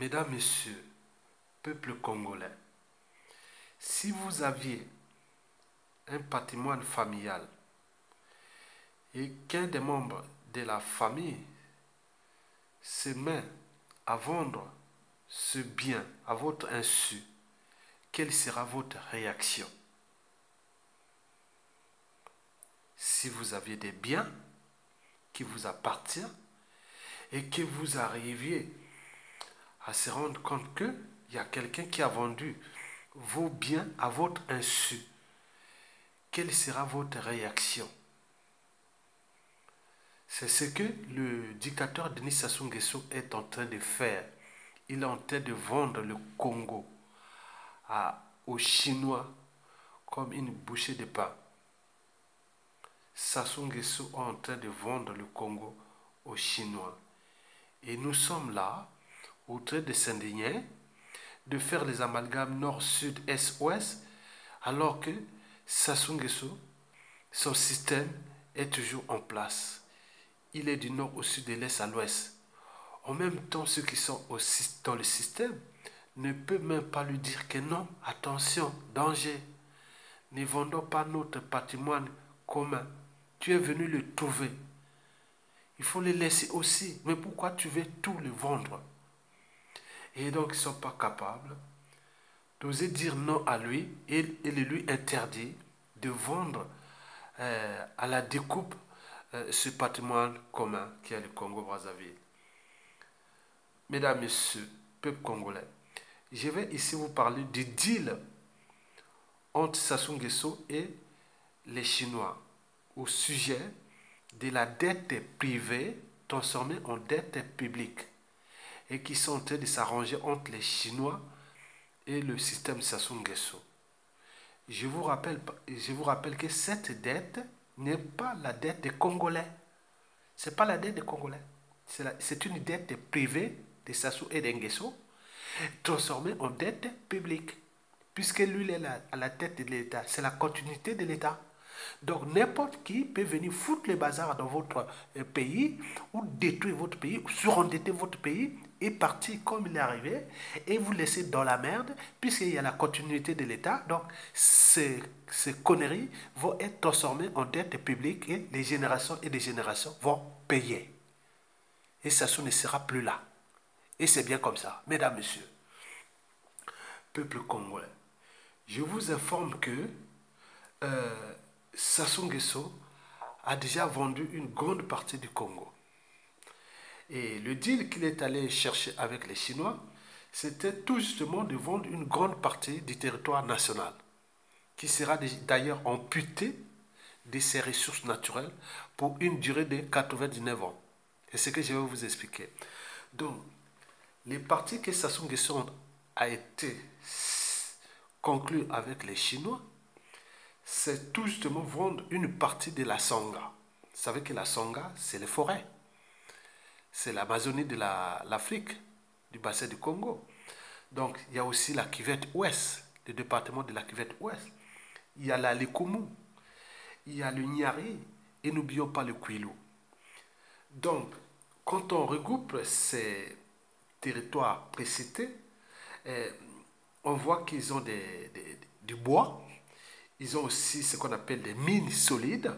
Mesdames, Messieurs, peuple congolais, si vous aviez un patrimoine familial et qu'un des membres de la famille se met à vendre ce bien à votre insu, quelle sera votre réaction? Si vous aviez des biens qui vous appartiennent et que vous arriviez à se rendre compte qu'il y a quelqu'un qui a vendu vos biens à votre insu, quelle sera votre réaction? C'est ce que le dictateur Denis Sassou Nguesso est en train de faire. Il est en train de vendre le Congo aux Chinois comme une bouchée de pain. Sassou Nguesso est en train de vendre le Congo aux Chinois. Et nous sommes là, au train de s'indigner, de faire les amalgames nord, sud, est, ouest, alors que Sassou Nguesso, son système est toujours en place. Il est du nord au sud, de l'est à l'ouest. En même temps, ceux qui sont dans le système ne peuvent même pas lui dire que non, attention, danger. Ne vendons pas notre patrimoine commun. Tu es venu le trouver. Il faut le laisser aussi. Mais pourquoi tu veux tout le vendre? Et donc, ils ne sont pas capables d'oser dire non à lui et il lui interdit de vendre à la découpe ce patrimoine commun qui est le Congo-Brazzaville. Mesdames, Messieurs, peuple congolais, je vais ici vous parler du deal entre Sassou Nguesso et les Chinois au sujet de la dette privée transformée en dette publique et qui sont en train de s'arranger entre les Chinois et le système Sassou Nguesso. Je vous rappelle que cette dette n'est pas la dette des Congolais. Ce n'est pas la dette des Congolais. C'est une dette privée de Sassou et d'Nguesso transformée en dette publique. Puisque lui, il est à la tête de l'État. C'est la continuité de l'État. Donc, n'importe qui peut venir foutre le bazar dans votre pays ou détruire votre pays, ou surendetter votre pays et partir comme il est arrivé et vous laisser dans la merde puisqu'il y a la continuité de l'État. Donc, ces conneries vont être transformées en dette publique et les générations et des générations vont payer. Et Sassou ne sera plus là. Et c'est bien comme ça. Mesdames, Messieurs, peuple congolais, je vous informe que Sassou Nguesso a déjà vendu une grande partie du Congo. Et le deal qu'il est allé chercher avec les Chinois, c'était tout justement de vendre une grande partie du territoire national, qui sera d'ailleurs amputé de ses ressources naturelles pour une durée de 99 ans. C'est ce que je vais vous expliquer. Donc, les parties que Sassou Nguesso a été conclu avec les Chinois, c'est tout justement vendre une partie de la Songa. Vous savez que la Songa, c'est les forêts. C'est l'Amazonie de l'Afrique, du bassin du Congo. Donc, il y a aussi la cuvette ouest, le département de la cuvette ouest. Il y a la Likoumou, il y a le Niari, et n'oublions pas le Kouilou. Donc, quand on regroupe ces territoires précités, on voit qu'ils ont du bois, ils ont aussi ce qu'on appelle des mines solides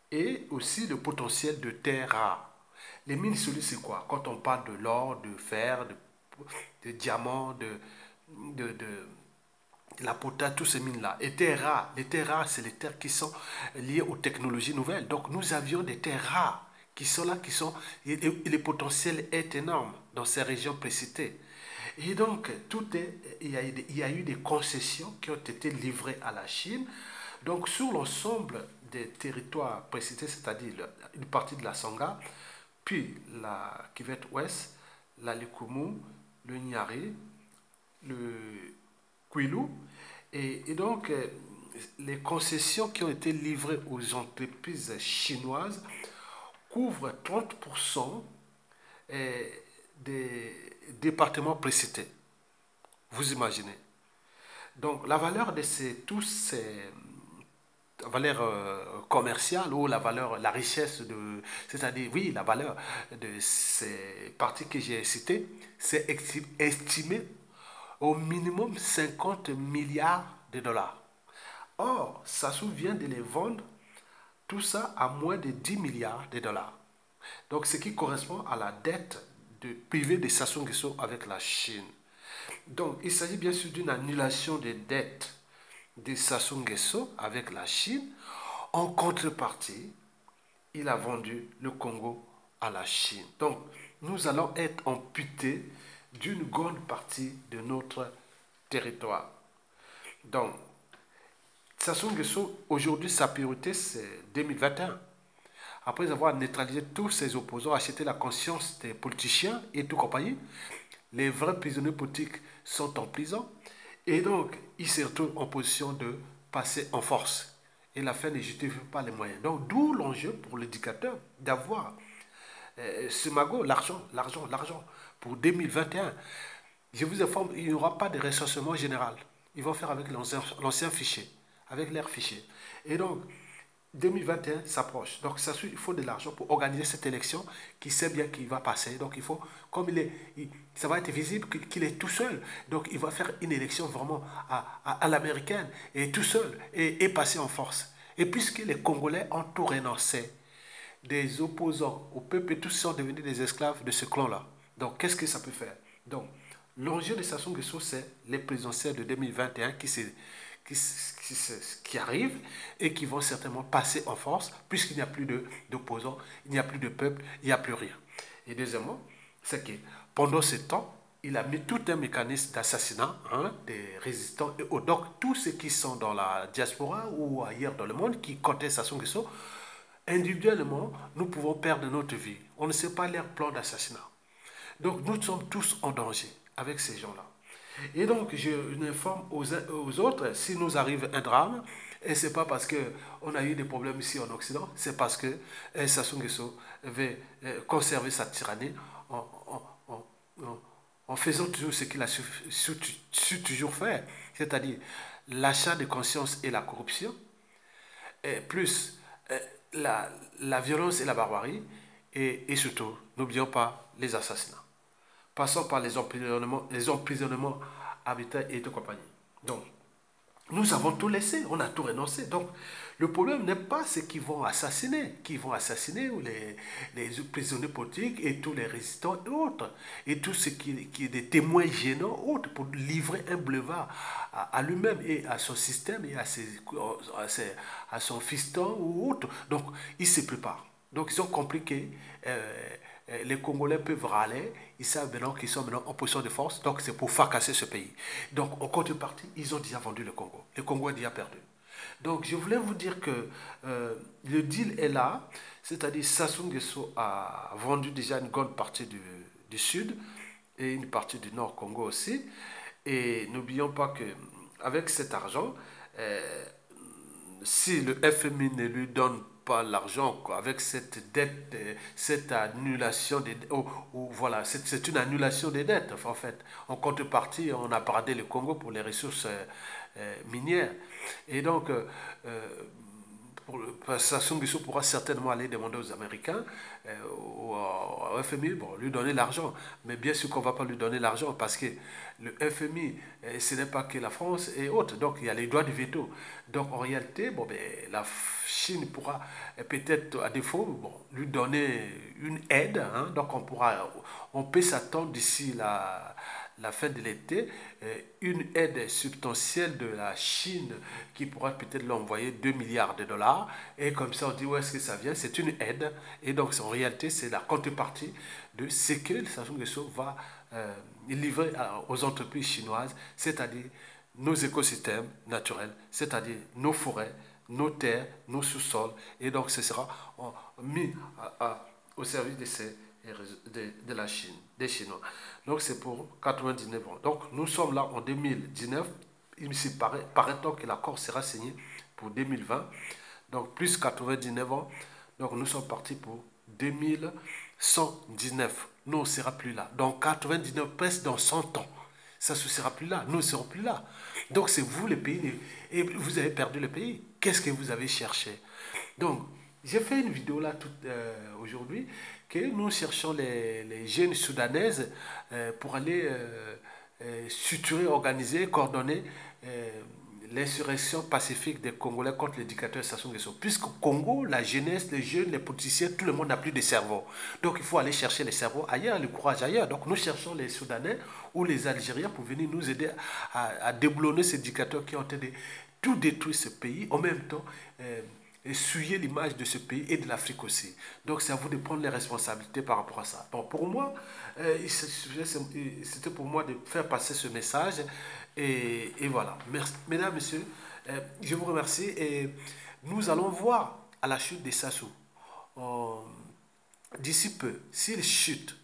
et aussi le potentiel de terres rares. Les mines solides, c'est quoi? Quand on parle de l'or, de fer, de diamants, de la potasse, toutes ces mines-là. Et terres rares, les terres rares, c'est les terres qui sont liées aux technologies nouvelles. Donc nous avions des terres rares qui sont là, et le potentiel est énorme dans ces régions précitées. Et donc, il y a eu des concessions qui ont été livrées à la Chine. Donc, sur l'ensemble des territoires précités, c'est-à-dire une partie de la Songa, puis la Cuvette Ouest, la Likoumou, le Niari, le Kouilou. Et donc, les concessions qui ont été livrées aux entreprises chinoises couvrent 30% des départements précités. Vous imaginez. Donc, la valeur de tous ces valeur commerciale ou la valeur, la richesse c'est-à-dire, oui, la valeur de ces parties que j'ai citées, c'est estimé au minimum 50 milliards de dollars. Or, Sassou vient de les vendre tout ça à moins de 10 milliards de dollars. Donc, ce qui correspond à la dette privée de Sassou Nguesso avec la Chine. Donc, il s'agit bien sûr d'une annulation des dettes de Sassou Nguesso avec la Chine. En contrepartie, il a vendu le Congo à la Chine. Donc, nous allons être amputés d'une grande partie de notre territoire. Donc, Sassou Nguesso, aujourd'hui, sa priorité, c'est 2021. Après avoir neutralisé tous ses opposants, acheté la conscience des politiciens et tout compagnie, les vrais prisonniers politiques sont en prison. Et donc, il se retrouve en position de passer en force. Et la fin ne justifie pas les moyens. Donc, d'où l'enjeu pour l'éducateur d'avoir ce magot, l'argent pour 2021. Je vous informe, il n'y aura pas de recensement général. Ils vont faire avec l'ancien fichier, avec l'air fichier. Et donc, 2021 s'approche. Donc, il faut de l'argent pour organiser cette élection qui sait bien qu'il va passer. Donc, il faut, comme ça va être visible qu'il est tout seul. Donc, il va faire une élection vraiment à l'américaine et tout seul et passer en force. Et puisque les Congolais ont tout renoncé, des opposants au peuple, tous sont devenus des esclaves de ce clan-là. Donc, qu'est-ce que ça peut faire? Donc, l'enjeu de Sassou Nguesso, c'est les présidentielles de 2021 qui arrivent et qui vont certainement passer en force, puisqu'il n'y a plus d'opposants, il n'y a plus de peuple, il n'y a plus rien. Et deuxièmement, c'est que pendant ce temps, il a mis tout un mécanisme d'assassinat des résistants et donc tous ceux qui sont dans la diaspora ou ailleurs dans le monde qui comptaient Sassou Nguesso. Individuellement, nous pouvons perdre notre vie. On ne sait pas leur plan d'assassinat. Donc, nous sommes tous en danger avec ces gens-là. Et donc, je informe aux autres, si nous arrive un drame, et ce n'est pas parce qu'on a eu des problèmes ici en Occident, c'est parce que Sassou Nguesso veut conserver sa tyrannie en faisant toujours ce qu'il a su toujours faire, c'est-à-dire l'achat de conscience et la corruption, et plus la violence et la barbarie, et surtout, n'oublions pas les assassinats. Passons par les emprisonnements habitats et de compagnie. Donc, nous avons tout laissé, on a tout renoncé. Donc, le problème n'est pas ceux qui vont assassiner ou les prisonniers politiques et tous les résistants et autres, et tout ce qui est des témoins gênants autres pour livrer un boulevard à lui-même et à son système et à son fiston ou autre. Donc, ils se préparent. Donc, ils ont compris que les Congolais peuvent râler, ils savent maintenant qu'ils sont maintenant en position de force, donc c'est pour fracasser ce pays. Donc en contrepartie, ils ont déjà vendu le Congo. Le Congo est déjà perdu. Donc je voulais vous dire que le deal est là, c'est-à-dire Sassou Nguesso a vendu déjà une grande partie du sud et une partie du nord Congo aussi. Et n'oublions pas que avec cet argent, si le FMI ne lui donne pas l'argent avec cette dette, cette annulation des dettes, voilà, c'est une annulation des dettes en fait. En contrepartie, on a bradé le Congo pour les ressources minières. Et donc, Sassou Nguesso pourra certainement aller demander aux Américains, au FMI, bon, lui donner l'argent. Mais bien sûr qu'on ne va pas lui donner l'argent parce que le FMI, ce n'est pas que la France et autres. Donc il y a les droits du veto. Donc en réalité, bon, ben, la Chine pourra peut-être à défaut lui donner une aide. Donc on peut s'attendre d'ici la fin de l'été, une aide substantielle de la Chine qui pourra peut-être l'envoyer 2 milliards de dollars. Et comme ça, on dit où est-ce que ça vient? C'est une aide. Et donc, en réalité, c'est la contrepartie de ce que Sassou Nguesso va livrer aux entreprises chinoises, c'est-à-dire nos écosystèmes naturels, c'est-à-dire nos forêts, nos terres, nos sous-sols. Et donc, ce sera mis au service de la Chine, des Chinois. Donc c'est pour 99 ans. Donc nous sommes là en 2019. Il me paraît-on que l'accord sera signé pour 2020. Donc plus 99 ans. Donc nous sommes partis pour 2119. Nous on ne sera plus là. Donc 99, presque dans 100 ans. Ça ne sera plus là. Nous ne serons plus là. Donc c'est vous le pays. Et vous avez perdu le pays. qu'est-ce que vous avez cherché? Donc, j'ai fait une vidéo là aujourd'hui que nous cherchons les jeunes soudanaises pour aller suturer, organiser, coordonner euh, l'insurrection pacifique des Congolais contre le dictateur Sassou Nguesso. Puisqu'au Congo, la jeunesse, les jeunes, les politiciens, tout le monde n'a plus de cerveau. Donc il faut aller chercher les cerveaux ailleurs, le courage ailleurs. Donc nous cherchons les Soudanais ou les Algériens pour venir nous aider à déboulonner ces dictateurs qui ont tenté de tout détruire ce pays. En même temps, essuyer l'image de ce pays et de l'Afrique aussi. Donc c'est à vous de prendre les responsabilités par rapport à ça. Donc pour moi, c'était pour moi de faire passer ce message. Et voilà. Merci. Mesdames, Messieurs, je vous remercie et nous allons voir à la chute des Sassou. Euh, D'ici peu, s'il chute,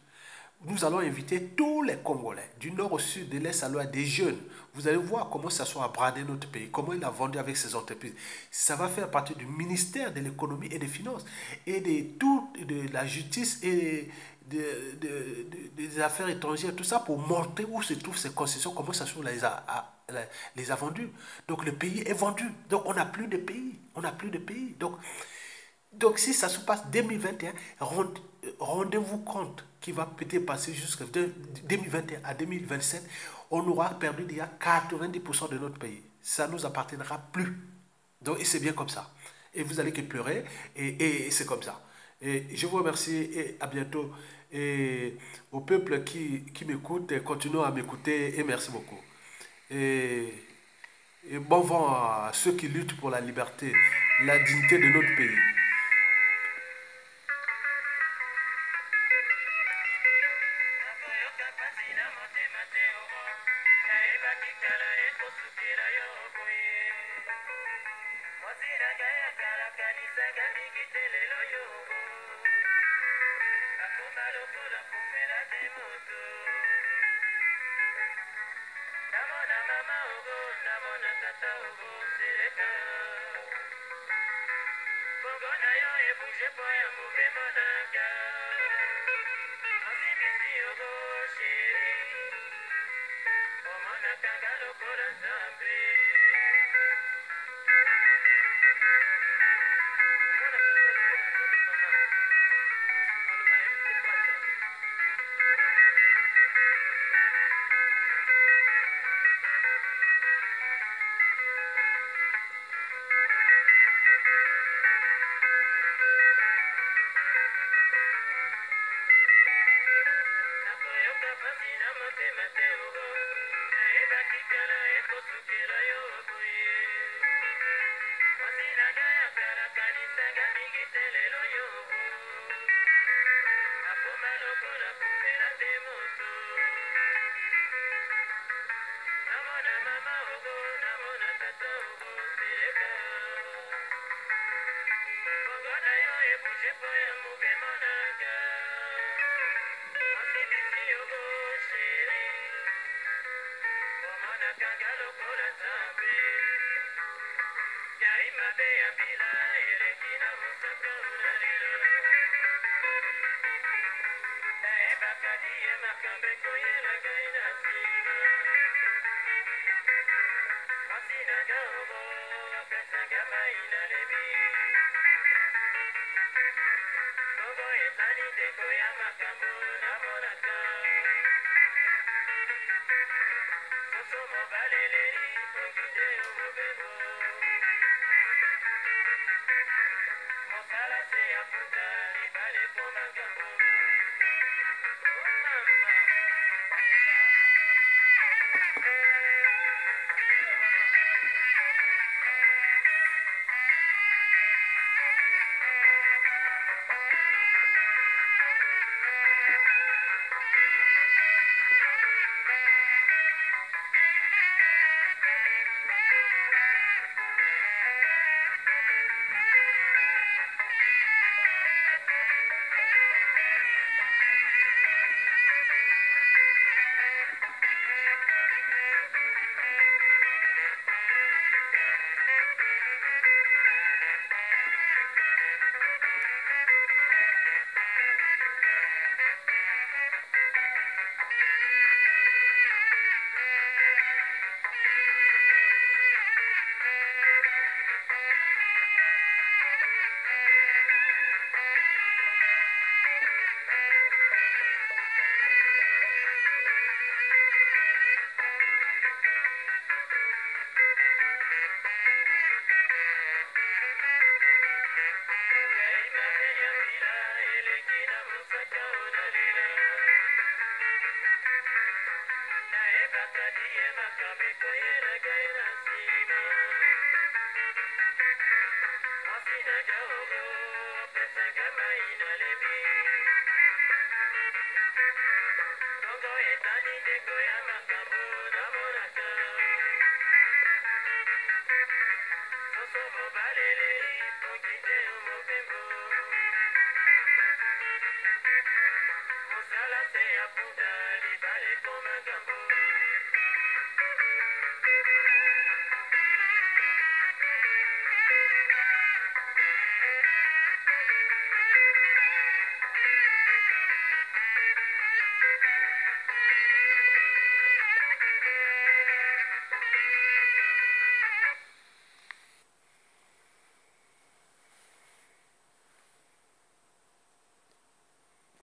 nous allons inviter tous les Congolais, du nord au sud, de l'est à l'ouest, des jeunes. Vous allez voir comment ça soit bradé notre pays, comment il a vendu avec ses entreprises. Ça va faire partie du ministère de l'économie et des finances et de la justice et des affaires étrangères, tout ça pour montrer où se trouvent ces concessions, comment ça soit les a vendus. Donc le pays est vendu. Donc on n'a plus de pays. On n'a plus de pays. Donc si ça se passe 2021, rendez-vous compte qu'il va peut-être passer jusqu'à 2021 à 2027, on aura perdu déjà 90% de notre pays. Ça ne nous appartiendra plus. Donc c'est bien comme ça. Et vous allez que pleurer et c'est comme ça. Et je vous remercie et à bientôt. Et au peuple qui m'écoute, continuez à m'écouter et merci beaucoup. Et, et bon vent à ceux qui luttent pour la liberté, la dignité de notre pays.